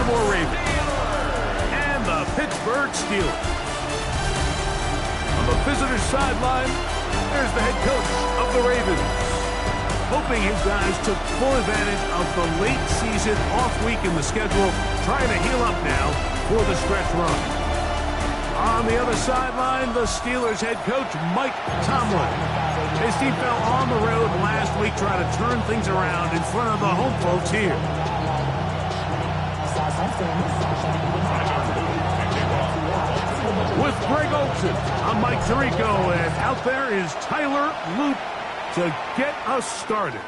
Baltimore Ravens and the Pittsburgh Steelers. On the visitor's sideline, there's the head coach of the Ravens, hoping his guys took full advantage of the late season off week in the schedule, trying to heal up now for the stretch run. On the other sideline, the Steelers head coach, Mike Tomlin. His team fell on the road last week trying to turn things around in front of the home folks here. With Greg Olsen, I'm Mike Tirico, and out there is Tyler Loop to get us started.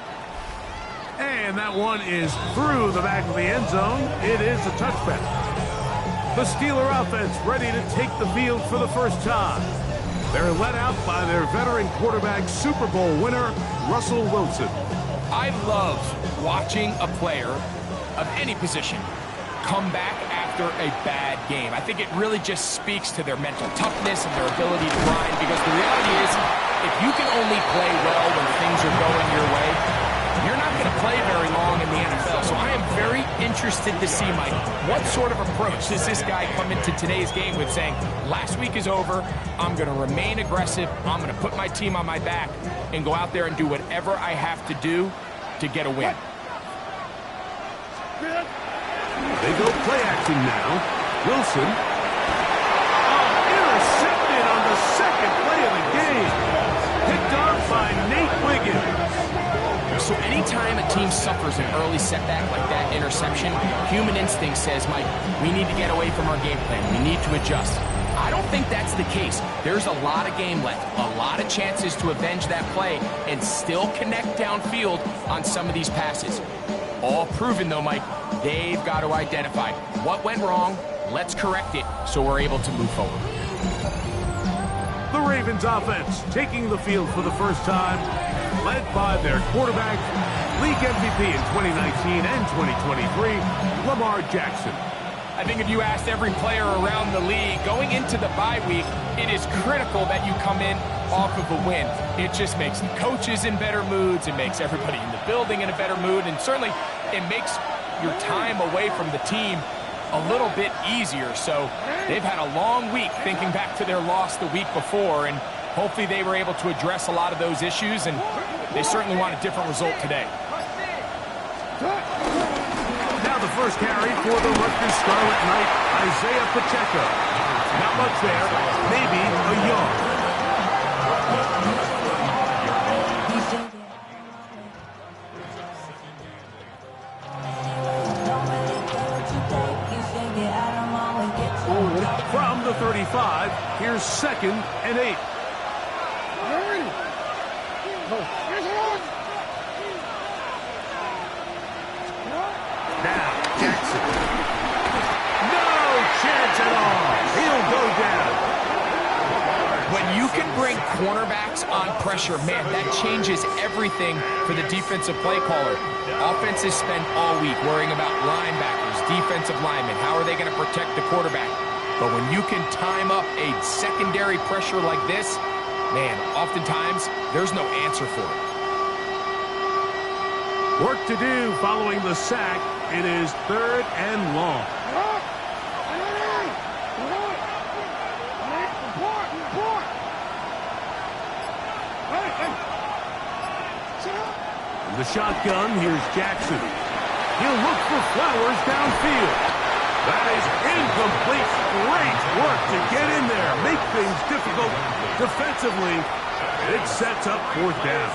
And that one is through the back of the end zone. It is a touchback. The Steeler offense ready to take the field for the first time. They're led out by their veteran quarterback, Super Bowl winner, Russell Wilson. I love watching a player of any position come back after a bad game. I think it really just speaks to their mental toughness and their ability to grind, because the reality is, if you can only play well when things are going your way, you're not going to play very long in the NFL. So I am very interested to see, Mike, what sort of approach does this guy come into today's game with, saying, last week is over, I'm going to remain aggressive, I'm going to put my team on my back and go out there and do whatever I have to do to get a win. They go play action now. Wilson. Intercepted on the second play of the game. Picked off by Nate Wiggins. So anytime a team suffers an early setback like that interception, human instinct says, Mike, we need to get away from our game plan. We need to adjust. I don't think that's the case. There's a lot of game left, a lot of chances to avenge that play and still connect downfield on some of these passes. All proven, though, Mike, they've got to identify what went wrong, let's correct it so we're able to move forward. The Ravens offense taking the field for the first time, led by their quarterback, league MVP in 2019 and 2023, Lamar Jackson. I think if you asked every player around the league, going into the bye week, it is critical that you come in off of a win. It just makes the coaches in better moods, it makes everybody in the building in a better mood, and certainly it makes your time away from the team a little bit easier. So they've had a long week thinking back to their loss the week before, and hopefully they were able to address a lot of those issues, and they certainly want a different result today. Now the first carry for the Rutgers Scarlet Knight, Isaiah Pacheco. Not much there, maybe a yard. From the 35, here's 2nd and 8. Now, Jackson. No chance at all. He'll go down. When you can bring cornerbacks on pressure, man, that changes everything for the defensive play caller. Offenses spend all week worrying about linebackers, defensive linemen. How are they going to protect the quarterback? But when you can time up a secondary pressure like this, man, oftentimes there's no answer for it. Work to do following the sack. It is 3rd and long. In the shotgun, here's Jackson. He'll look for Flowers downfield. That is incomplete. Great work to get in there, make things difficult defensively. It sets up 4th down.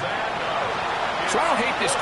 So I don't hate this.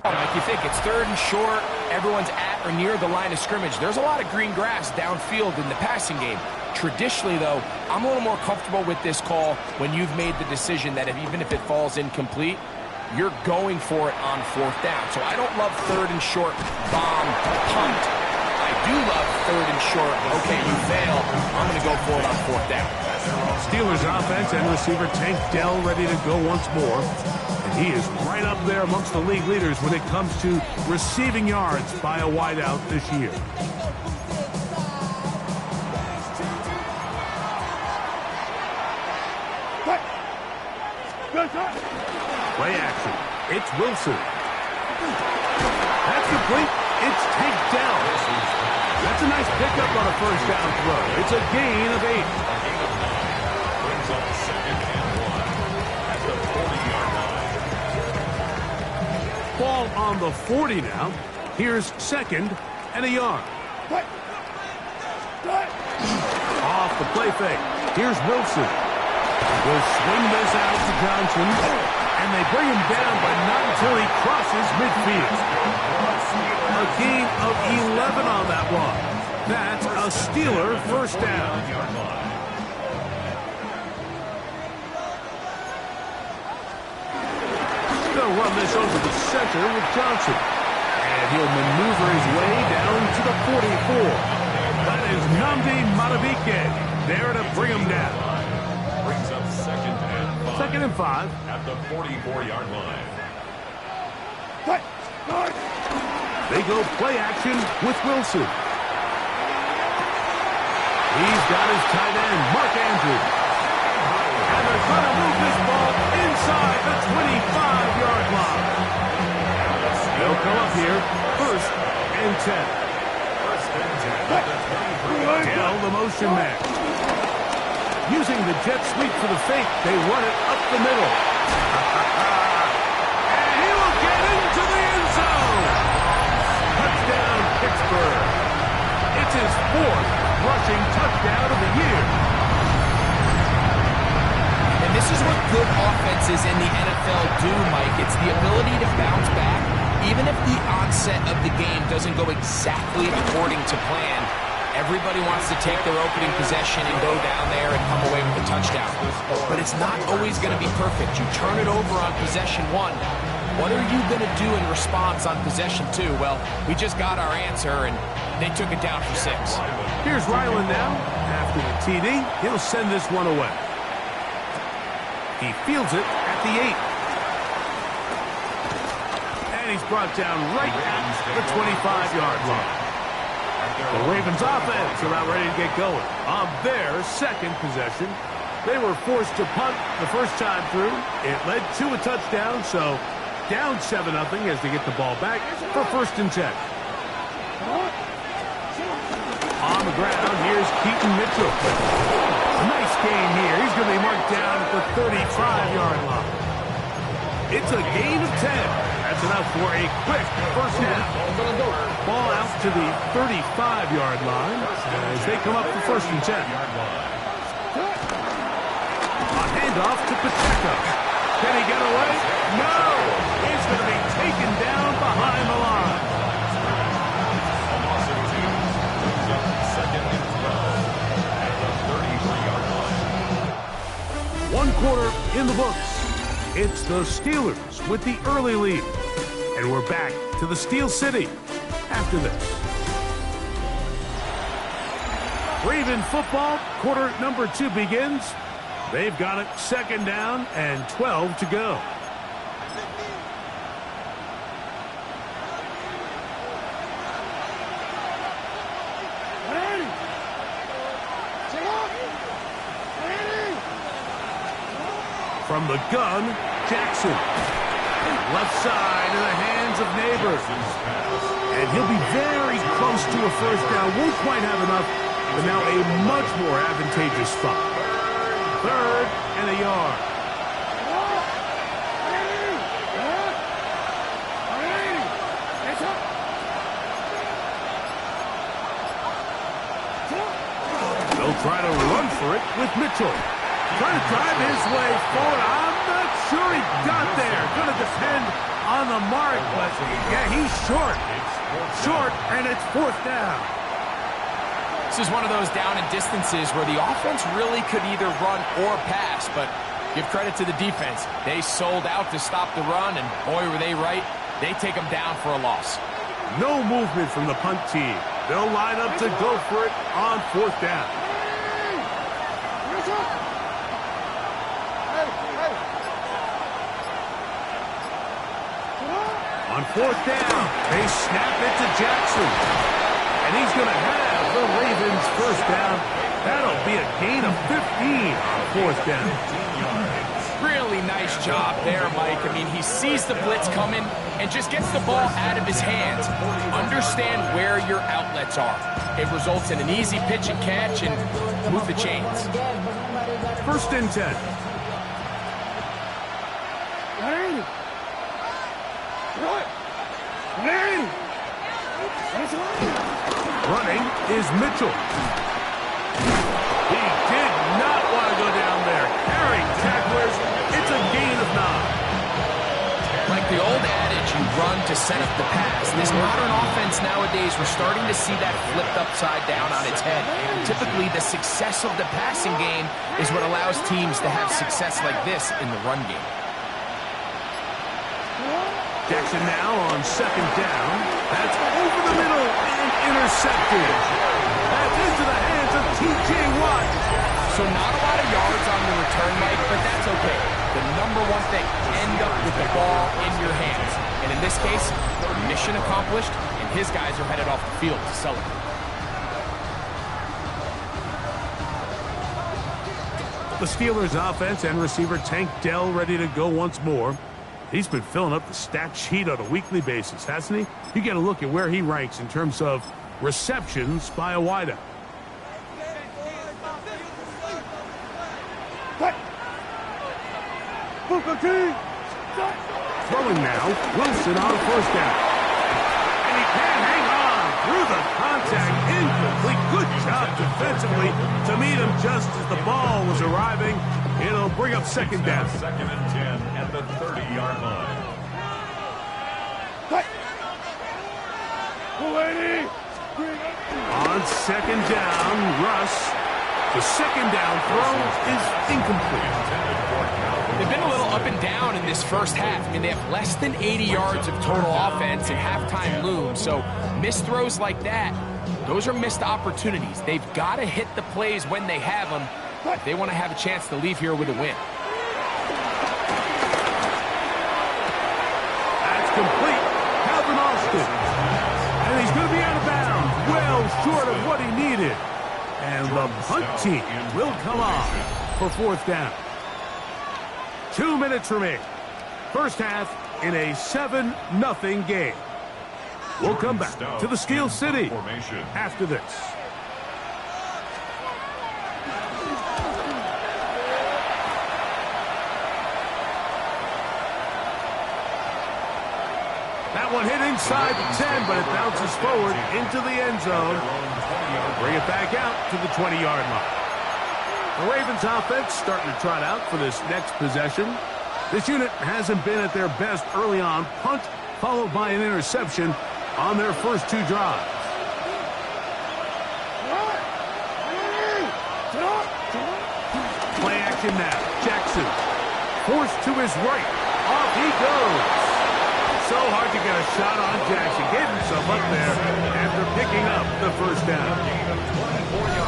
Like you think, it's 3rd and short, everyone's at or near the line of scrimmage. There's a lot of green grass downfield in the passing game. Traditionally, though, I'm a little more comfortable with this call when you've made the decision that even if it falls incomplete, you're going for it on 4th down. So I don't love 3rd and short, bomb, punt. I do love 3rd and short, okay, you fail, I'm going to go for it on 4th down. Steelers offense and receiver Tank Dell ready to go once more. And he is right up there amongst the league leaders when it comes to receiving yards by a wideout this year. Play action. It's Wilson. That's complete. It's Tank Dell. That's a nice pickup on a 1st down throw. It's a gain of 8. Brings up 2nd and 1 at the 40-yard line. Ball on the 40 now. Here's 2nd and a yard. Off the play fake. Here's Wilson. Will swing this out to Johnson, and they bring him down, but not until he crosses midfield. A gain of 11 on that one. That's a Steeler 1st down. They'll run this over the center with Johnson, and he'll maneuver his way down to the 44. That is Nnamdi Madubuike there to bring him down. Brings up 2nd and 5 at the 44-yard line. They go play action with Wilson. He's got his tight end, Mark Andrews. And they're trying to move this ball inside the 25-yard line. They'll come up here, 1st and 10. Dell, the motion man. Using the jet sweep for the fake, they run it up the middle. And he will get into the end zone. Touchdown, Pittsburgh. It's his 4th rushing touchdown of the year. And this is what good offenses in the NFL do, Mike. It's the ability to bounce back, even if the onset of the game doesn't go exactly according to plan. Everybody wants to take their opening possession and go down there and come away with a touchdown. But it's not always going to be perfect. You turn it over on possession 1. What are you going to do in response on possession 2? Well, we just got our answer, and they took it down for 6. Here's Ryland now. After the TD, he'll send this one away. He fields it at the 8. And he's brought down right at the 25-yard line. The Ravens offense about ready to get going. On their 2nd possession, they were forced to punt the first time through. It led to a touchdown, so down 7-0 as they get the ball back for 1st and 10. On the ground, here's Keaton Mitchell. Nice gain here. He's going to be marked down at the 35-yard line. It's a gain of 10. That's enough for a quick 1st down. Ball out to the 35-yard line as they come up for 1st and 10. A handoff to Pacheco. Can he get away? No! He's going to be taken down behind the line. 2nd and 12 at the 33-yard line. 1 quarter in the books. It's the Steelers with the early lead. And we're back to the Steel City after this. Raven football, quarter number 2 begins. They've got it 2nd down and 12 to go. From the gun, Jackson. Left side in the hands of Neighbors. And he'll be very close to a 1st down. Won't quite have enough, but now a much more advantageous spot. 3rd and a yard. They'll try to run for it with Mitchell. Trying to drive his way forward. I'm not sure he got there. Going to depend on the mark, but yeah, he's short. Short, and it's 4th down. This is one of those down and distances where the offense really could either run or pass, but Give credit to the defense. They sold out to stop the run, and boy, were they right. They take them down for a loss. No movement from the punt team. They'll line up to go for it on 4th down. On 4th down, they snap it to Jackson. And he's going to have the Ravens first down. That'll be a gain of 15 on 4th down. Really nice job there, Mike. I mean, he sees the blitz coming and just gets the ball out of his hands. Understand where your outlets are. It results in an easy pitch and catch and move the chains. 1st and 10. Running is Mitchell. He did not want to go down there. Carrying tacklers, it's a gain of 9. Like the old adage, you run to set up the pass. This modern offense nowadays, we're starting to see that flipped upside down on its head. Typically, the success of the passing game is what allows teams to have success like this in the run game. Jackson now on 2nd down. That's over the middle and intercepted. That's into the hands of T.J. Watt. So not a lot of yards on the return, Mike, but that's okay. The number one thing, end up with the ball in your hands. And in this case, mission accomplished, and his guys are headed off the field to celebrate. The Steelers offense and receiver Tank Dell ready to go once more. He's been filling up the stat sheet on a weekly basis, hasn't he? You get a look at where he ranks in terms of receptions by a wideout. Throwing now, Wilson on 1st down. And he can't hang on through the contact. Incomplete. Good job defensively to meet him just as the ball was arriving. It'll bring up 2nd down. 2nd and 10 at the 30-yard line. On 2nd down, Russ. The 2nd down throw is incomplete. They've been a little up and down in this first half. I mean, they have less than 80 yards of total offense and halftime looms. So missed throws like that, those are missed opportunities. They've got to hit the plays when they have them if they want to have a chance to leave here with a win. That's complete. Calvin Austin. And he's going to be out of bounds. Well short of what he needed. And the punt team will come on for 4th down. 2 minutes remaining. First half in a 7-0 game. We'll come back to the Steel City after this. That one hit inside the 10, but it bounces forward into the end zone. Bring it back out to the 20-yard line. The Ravens offense starting to trot out for this next possession. This unit hasn't been at their best early on. Punt followed by an interception on their first 2 drives. Play action now. Jackson forced to his right. Off he goes. So hard to get a shot on Jackson. Gave himself up there after picking up the first down.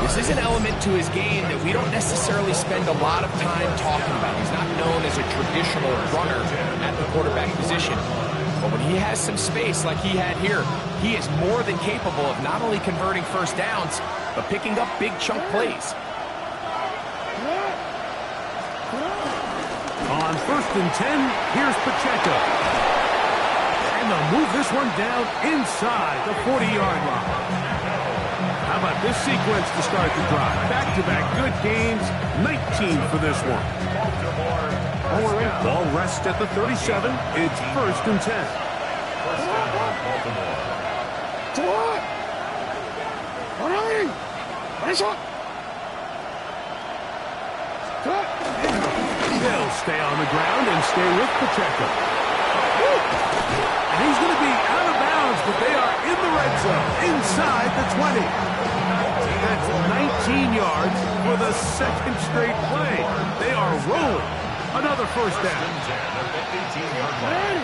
This is an element to his game that we don't necessarily spend a lot of time talking about. He's not known as a traditional runner at the quarterback position. But when he has some space like he had here, he is more than capable of not only converting first downs, but picking up big chunk plays. On 1st and 10, here's Pacheco. And they'll move this one down inside the 40-yard line. How about this sequence to start the drive? Back-to-back good games, 19 for this one. Ball rests at the 37. It's 1st and 10. They'll stay on the ground and stay with Pacheco. And he's going to be out of bounds, but they are in the red zone, inside the 20. That's 19 yards for the 2nd straight play. They are rolling. Another first down. 18-yard line.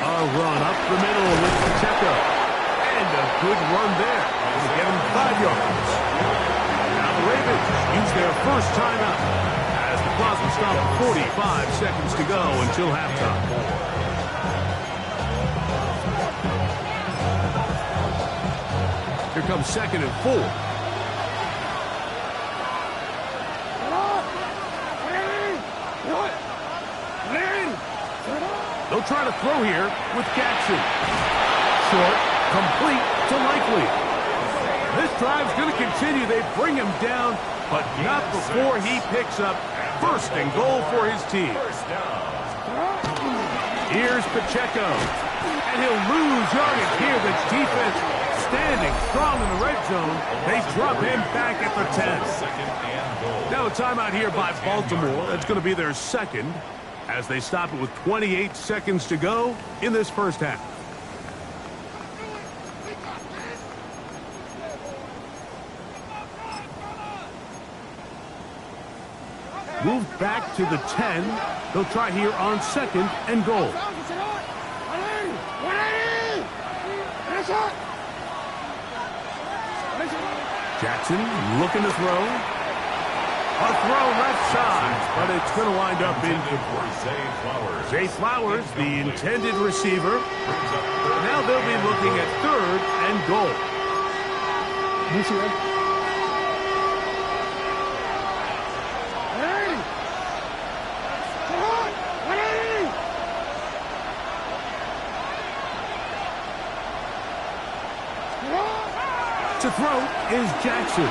A run up the middle with Pacheco. And a good run there. To get him 5 yards. Now the Ravens use their first timeout as the clock will stop 45 seconds to go until halftime. Here comes 2nd and 4. They'll try to throw here with Jackson. Short, complete to Likely. This drive's going to continue. They bring him down, but not before he picks up 1st and goal for his team. Here's Pacheco, and he'll lose yardage here. The defense standing strong in the red zone. They drop him back at the 10. Now a timeout here by Baltimore. That's going to be their 2nd. As they stop it with 28 seconds to go in this first half. Moved back to the 10. They'll try here on 2nd and goal. Jackson looking to throw. A throw left side, but it's going to wind up incomplete. Zay Flowers, the intended receiver. Now they'll be looking at 3rd and goal. To throw is Jackson.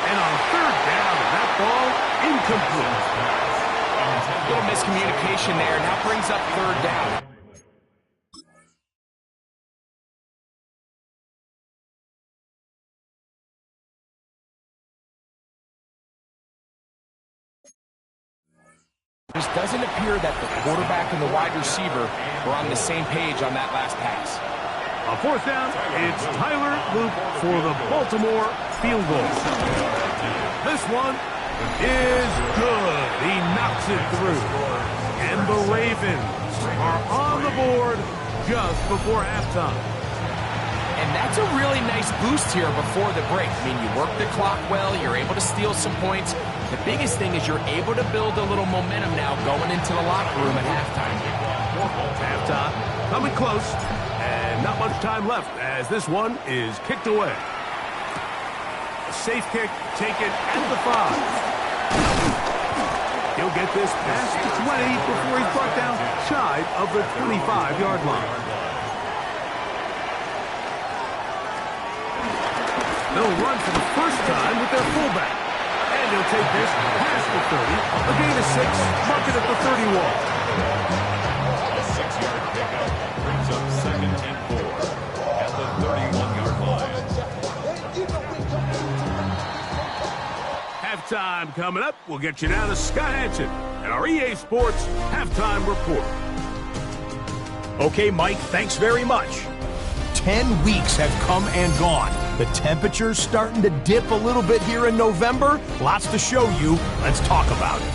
And on 3rd down, that ball incomplete. A little miscommunication there. Now brings up 3rd down. It just doesn't appear that the quarterback and the wide receiver were on the same page on that last pass. On 4th down, it's Tyler Luke for the Baltimore field goal. This one is good. He knocks it through. And the Ravens are on the board just before halftime. And that's a really nice boost here before the break. I mean, you work the clock well, you're able to steal some points. The biggest thing is you're able to build a little momentum now going into the locker room at halftime. Halftime coming close. And not much time left as this one is kicked away. A safe kick taken at the 5. He'll get this past the 20 before he's brought down shy of the 25-yard line. They'll run for the first time with their fullback. And he'll take this past the 30. A gain of 6, mark it at the 31. A 6-yard pickup brings up 2nd and 4 at the 31-yard line. Halftime coming up. We'll get you down to Scott Hansen and our EA Sports Halftime Report. Okay, Mike, thanks very much. 10 weeks have come and gone. The temperature's starting to dip a little bit here in November. Lots to show you. Let's talk about it.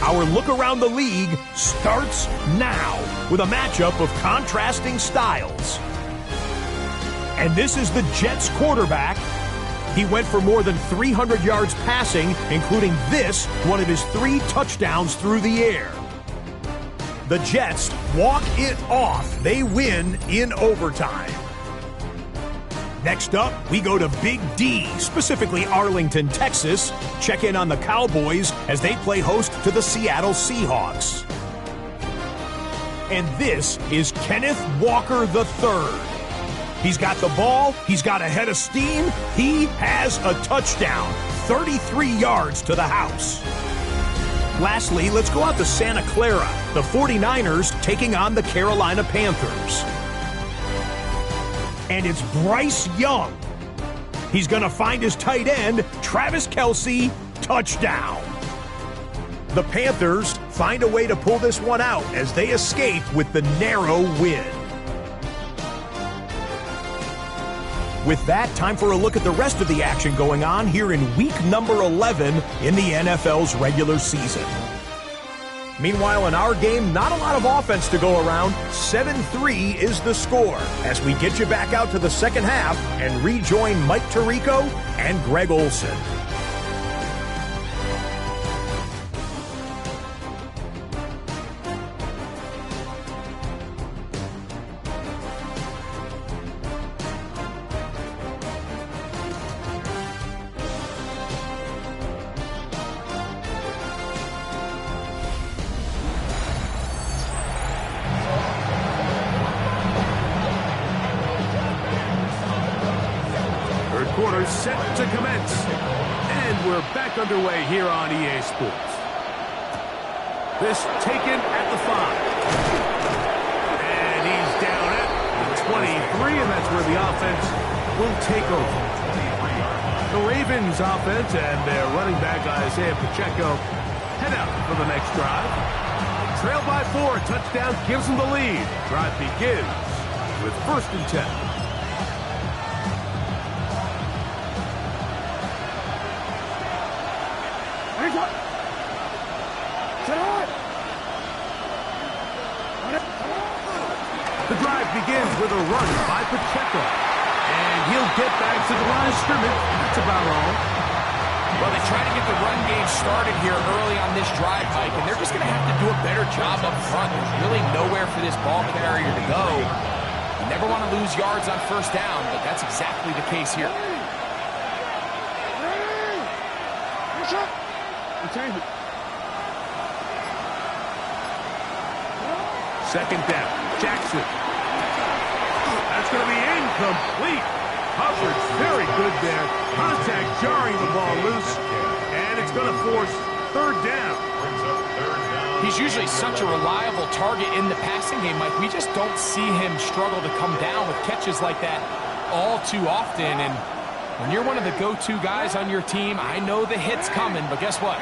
Our look around the league starts now with a matchup of contrasting styles. And this is the Jets quarterback. He went for more than 300 yards passing, including this, one of his 3 touchdowns through the air. The Jets walk it off. They win in overtime. Next up, we go to Big D, specifically Arlington, Texas. Check in on the Cowboys as they play host to the Seattle Seahawks. And this is Kenneth Walker III. He's got the ball, he's got a head of steam, he has a touchdown, 33 yards to the house. Lastly, let's go out to Santa Clara, the 49ers taking on the Carolina Panthers. And it's Bryce Young. He's going to find his tight end, Travis Kelce, touchdown. The Panthers find a way to pull this one out as they escape with the narrow win. With that, time for a look at the rest of the action going on here in week number 11 in the NFL's regular season. Meanwhile, in our game, not a lot of offense to go around. 7-3 is the score as we get you back out to the second half and rejoin Mike Tirico and Greg Olson. Quarter set to commence. And we're back underway here on EA Sports. This taken at the 5. And he's down at the 23, and that's where the offense will take over. The Ravens offense and their running back Isaiah Pacheco head out for the next drive. Trail by 4, touchdown gives them the lead. Drive begins with 1st and 10. The drive begins with a run by Pacheco. And he'll get back to the line of scrimmage. That's about all. Well, they try to get the run game started here early on this drive, Mike, and they're just going to have to do a better job up front. There's really nowhere for this ball carrier to go. You never want to lose yards on 1st down, but that's exactly the case here. Second down. Jackson. That's going to be incomplete. Hubbard's very good there. Contact jarring the ball loose. And it's going to force 3rd down. He's usually such a reliable target in the passing game, Mike. We just don't see him struggle to come down with catches like that all too often. And when you're one of the go-to guys on your team, I know the hit's coming, but guess what?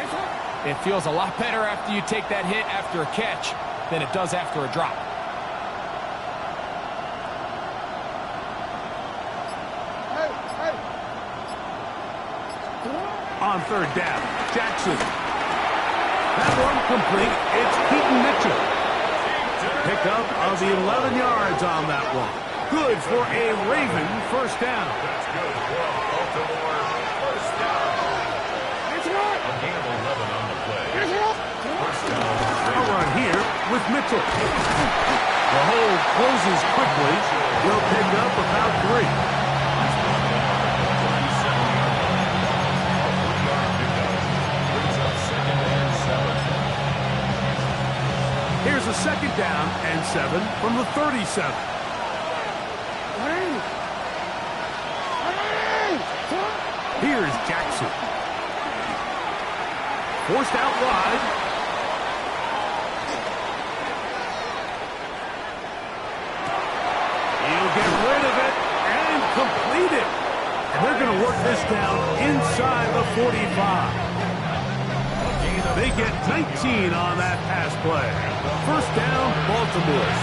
It feels a lot better after you take that hit after a catch than it does after a drop. On 3rd down, Jackson. That one complete. It's Keaton Mitchell. Pickup of 11 yards on that one. Good for a Raven 1st down. That's good for Baltimore. 1st down. A gain of 11 on the play. 1st down. A run here with Mitchell. The hole closes quickly. We'll pick up about 3. Here's a 2nd down and 7 from the 37. Here's Jackson. Forced out wide. He'll get rid of it and complete it. And they're going to work this down inside the 45. They get 19 on that pass play. 1st down, Baltimore.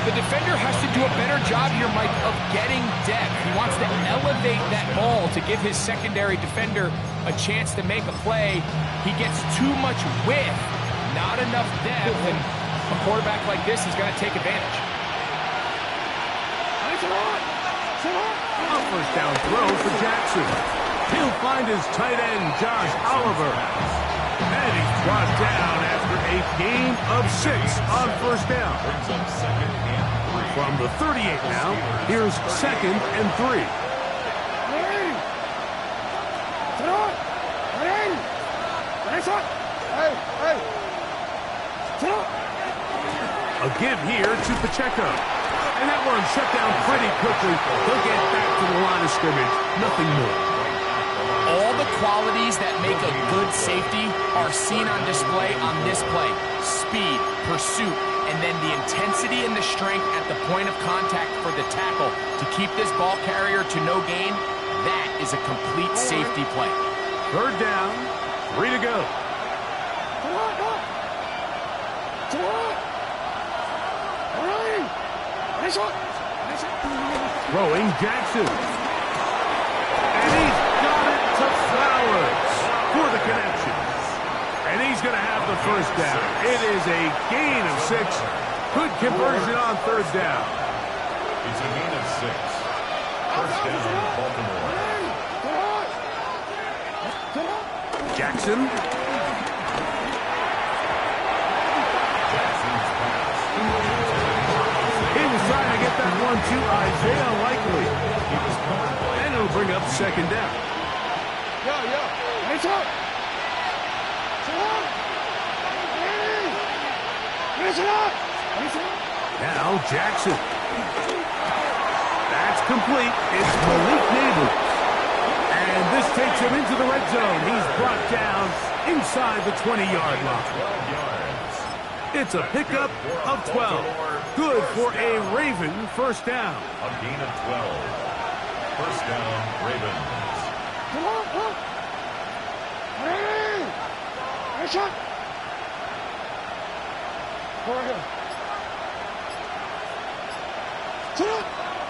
The defender has to do a better job here, Mike, of getting depth. He wants to elevate that ball to give his secondary defender a chance to make a play. He gets too much width, not enough depth, and a quarterback like this is going to take advantage. A 1st down throw for Jackson. He'll find his tight end, Josh Oliver. And he's brought down after a gain of 6 on 1st down. Brings up 2nd and 3. From the 38 now, here's 2nd and 3. A give here to Pacheco. And that one shut down pretty quickly. He'll get back to the line of scrimmage. Nothing more. All the qualities that make a good safety are seen on display on this play. Speed, pursuit, and then the intensity and the strength at the point of contact for the tackle to keep this ball carrier to no gain. That is a complete safety play. 3rd down, 3 to go. Throwing Jackson. And he's got it to Flowers for the connection. And he's going to have the first down. It is a gain of 6. Good conversion on third down. It's a gain of 6. First down, Baltimore. Jackson. He was trying to get that one to Isaiah Likely. And it'll bring up second down. Now Jackson. That's complete. It's Malik Neighbors. And this takes him into the red zone. He's brought down inside the 20-yard line. 12 yards. It's a pickup of 12. Good for a Raven first down. A gain of 12. First down, Ravens.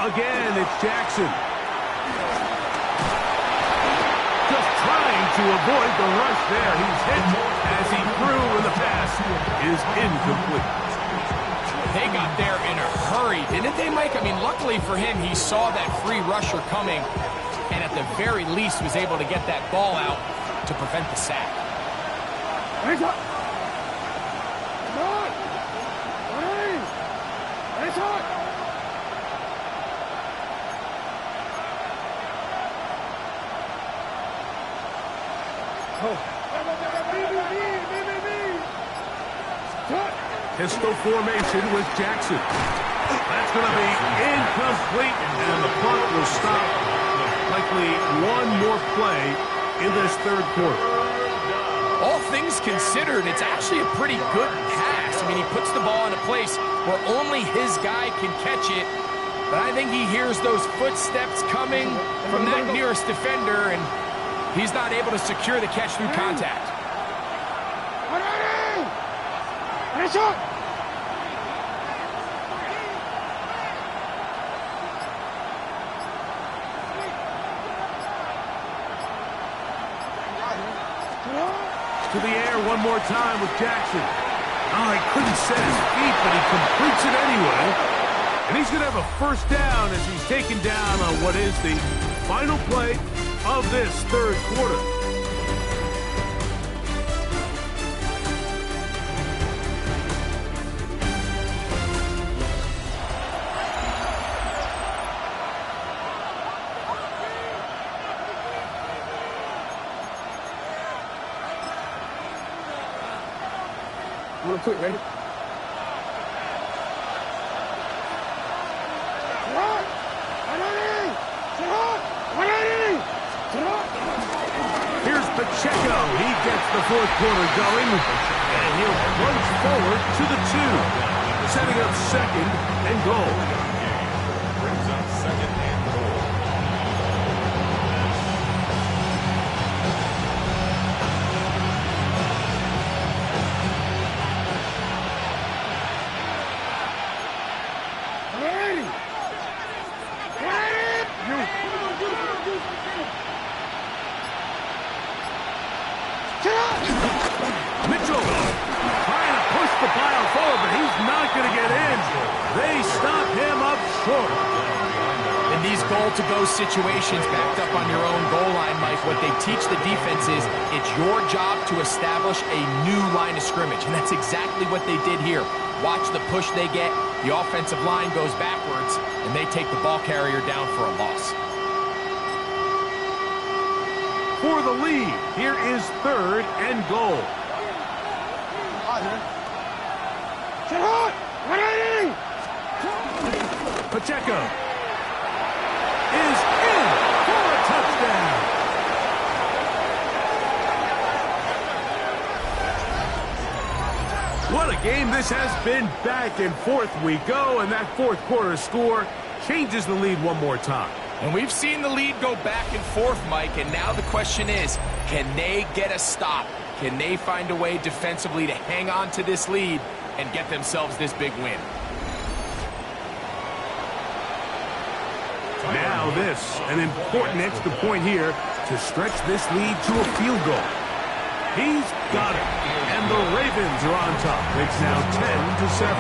Again, it's Jackson. Just trying to avoid the rush there. He's hit as he threw, and the pass is incomplete. They got there in a hurry, didn't they, Mike? I mean, luckily for him, he saw that free rusher coming, and at the very least was able to get that ball out to prevent the sack. Pistol formation with Jackson. That's going to be incomplete, and the clock will stop. Likely one more play in this third quarter. All things considered, it's actually a pretty good pass. I mean, he puts the ball in a place where only his guy can catch it. But I think he hears those footsteps coming from that nearest defender, and he's not able to secure the catch through contact. To the air one more time with Jackson. Oh, he couldn't set his feet, but he completes it anyway. And he's going to have a first down as he's taken down on what is the final play of this third quarter. Real quick, ready? Here's Pacheco. He gets the fourth quarter going, and he'll plunge forward to the 2, setting up second and goal. Brings up second and goal. Mitchell trying to push the pile forward, but he's not going to get in. They stop him up short. In these goal-to-go situations, backed up on your own goal line, Mike, what they teach the defense is it's your job to establish a new line of scrimmage, and that's exactly what they did here. Watch the push they get. The offensive line goes backwards, and they take the ball carrier down for a loss. For the lead, here is third and goal. Pacheco is in for a touchdown. What a game this has been. Back and forth we go, and that fourth quarter score changes the lead one more time. And we've seen the lead go back and forth, Mike, and now the question is, can they get a stop? Can they find a way defensively to hang on to this lead and get themselves this big win? Now this, an important extra point here to stretch this lead to a field goal. He's got it, and the Ravens are on top. It's now 10-7.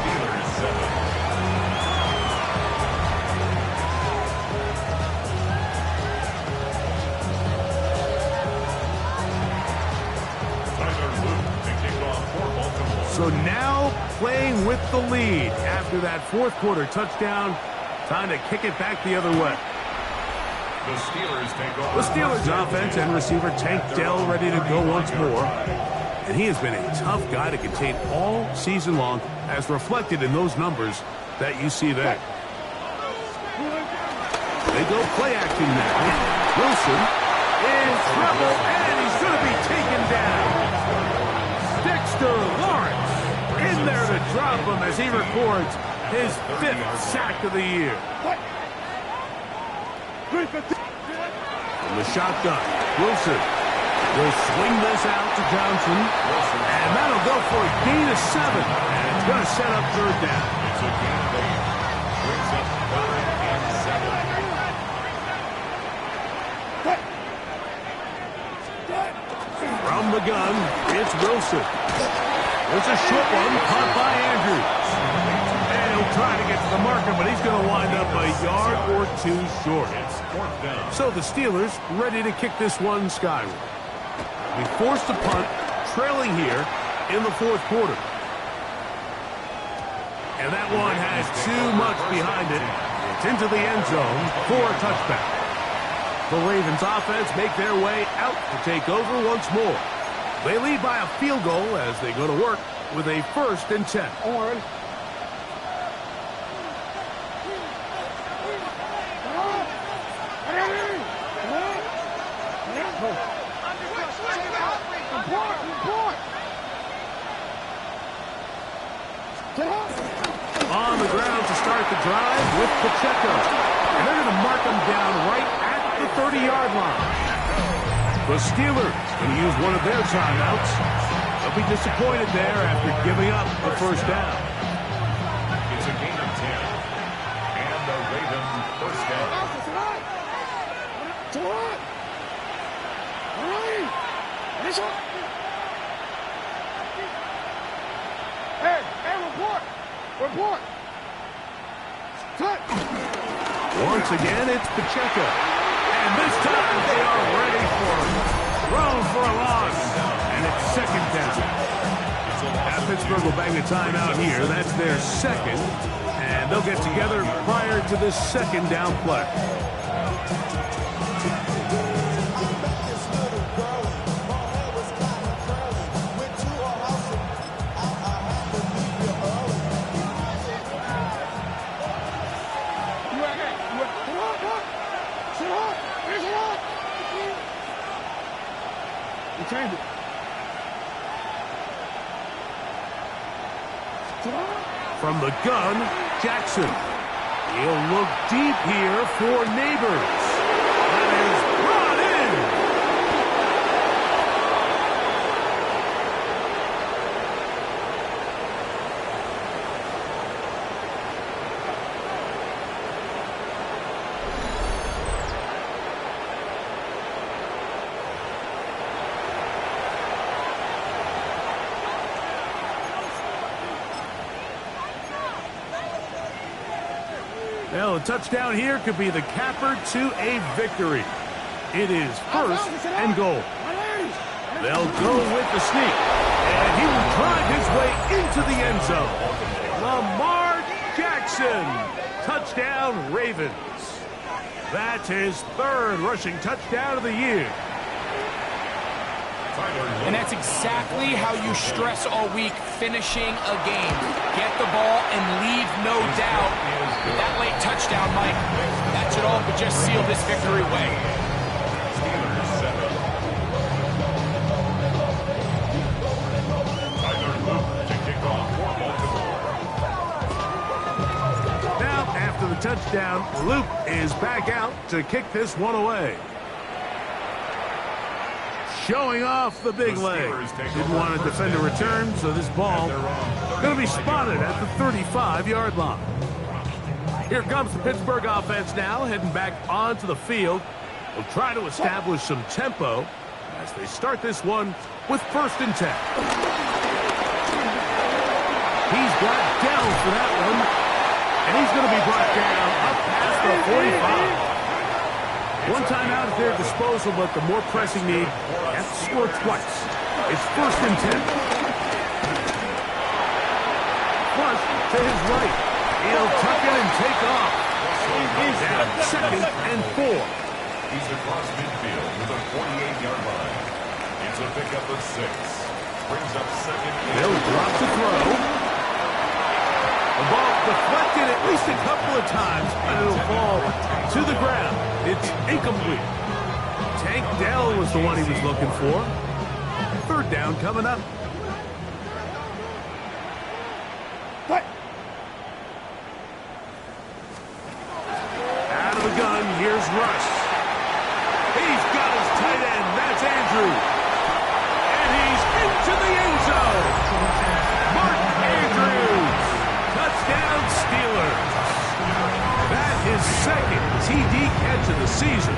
Steelers 7. So now playing with the lead after that fourth quarter touchdown. Time to kick it back the other way. The Steelers take over. The Steelers offense and receiver Tank Dell ready to go once more. And he has been a tough guy to contain all season long, as reflected in those numbers that you see there. They go play action now. Wilson in trouble, and he's going to be taken down. Dexter Lawrence in there to drop him as he records his 5th sack of the year. From the shotgun, Wilson will swing this out to Johnson, and that'll go for a gain of 7, and it's going to set up 3rd down. It's a gain of 8. Brings up 3rd and 7. From the gun, it's Wilson. It's a short one caught by Andrews. And he'll try to get to the marker, but he's going to wind up a yard or 2 short. It's 4th down. So the Steelers ready to kick this one skyward. We forced a punt, trailing here in the 4th quarter. And that one has too much behind it. It's into the end zone for a touchback. The Ravens offense make their way out to take over once more. They lead by a field goal as they go to work with a 1st and 10. On the ground to start the drive with Pacheco. And they're going to mark him down right at the 30-yard line. The Steelers going to use one of their timeouts. They'll be disappointed there after giving up the 1st down. It's a gain of 10. And the Ravens 1st down. Report! Once again, it's Pacheco. And this time they are ready for him. Thrown for a loss. And it's 2nd down. Now Pittsburgh will bang a timeout here. That's their 2nd. And they'll get together prior to this 2nd down play. From the gun, Jackson. He'll look deep here for Neighbors. That is brought in. Well, a touchdown here could be the capper to a victory. It is 1st and goal. They'll go with the sneak, and he will drive his way into the end zone. Lamar Jackson, touchdown Ravens. That's his 3rd rushing touchdown of the year. And that's exactly how you stress all week, finishing a game. Get the ball and leave no doubt. That late touchdown, Mike, that should all but just seal this victory away. Steelers 7. Tyler Luke to kick off for Baltimore. Now, after the touchdown, Luke is back out to kick this one away. Showing off the big leg. Didn't want to defend a return, so this ball going to be spotted at the 35-yard line. Here comes the Pittsburgh offense now, heading back onto the field. They'll try to establish some tempo as they start this one with 1st and 10. He's got down for that one, and he's going to be brought down up past the 45. One timeout at their disposal, but the more pressing need, have to score twice. It's 1st and 10. Flush to his right. He'll tuck it and take off. Down 2nd and 4. He's across midfield with a 48-yard line. It's a pickup of 6. Brings up 2nd. He'll drop to throw. The ball deflected at least a couple of times, and it'll fall to the ground. It's incomplete. Tank Dell was the one he was looking for. 3rd down coming up. Out of the gun, here's Russ. He's got his tight end. That's Andrew. And he's into the end zone. Mark Andrews. Touchdown Steelers. That is 2nd TD catch of the season.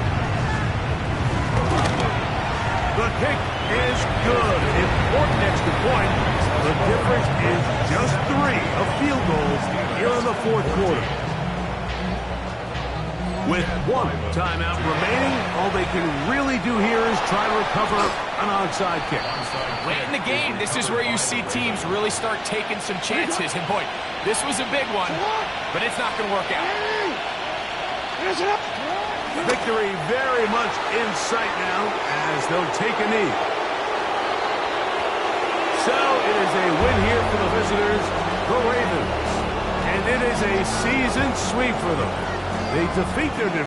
The kick is good. Important extra point. The difference is just 3 of field goals here in the 4th quarter. With 1 timeout remaining, all they can really do here is try to recover an onside kick. Late in the game, this is where you see teams really start taking some chances. And boy, this was a big one, but it's not going to work out. Victory very much in sight now as they'll take a knee. So it is a win here for the visitors, the Ravens. And it is a season sweep for them. They defeat their